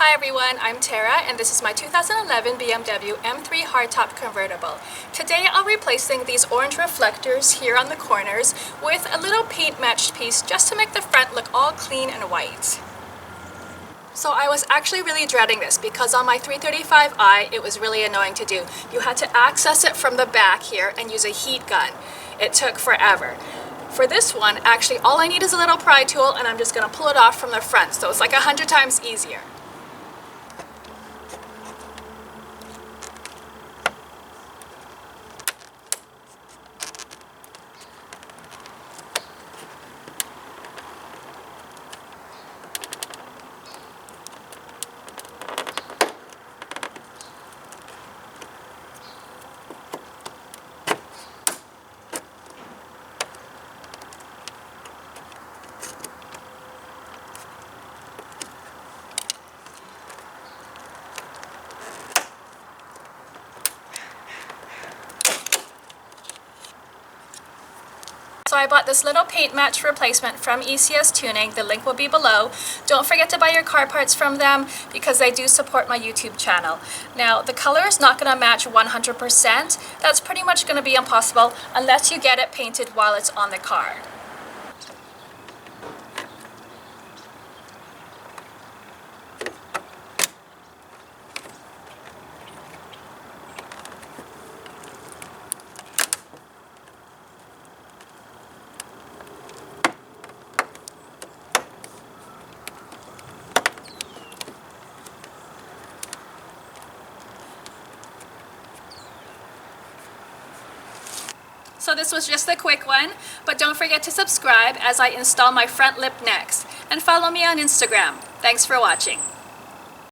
Hi everyone, I'm Tara and this is my 2011 BMW M3 hardtop convertible. Today I'll be replacing these orange reflectors here on the corners with a little paint matched piece just to make the front look all clean and white. So I was actually really dreading this because on my 335i it was really annoying to do. You had to access it from the back here and use a heat gun. It took forever. For this one, actually all I need is a little pry tool and I'm just going to pull it off from the front, so it's like 100 times easier. So I bought this little paint match replacement from ECS Tuning. The link will be below. Don't forget to buy your car parts from them because they do support my YouTube channel. Now, the color is not going to match 100%. That's pretty much going to be impossible unless you get it painted while it's on the car. So this was just a quick one, but don't forget to subscribe as I install my front lip next. And follow me on Instagram. Thanks for watching.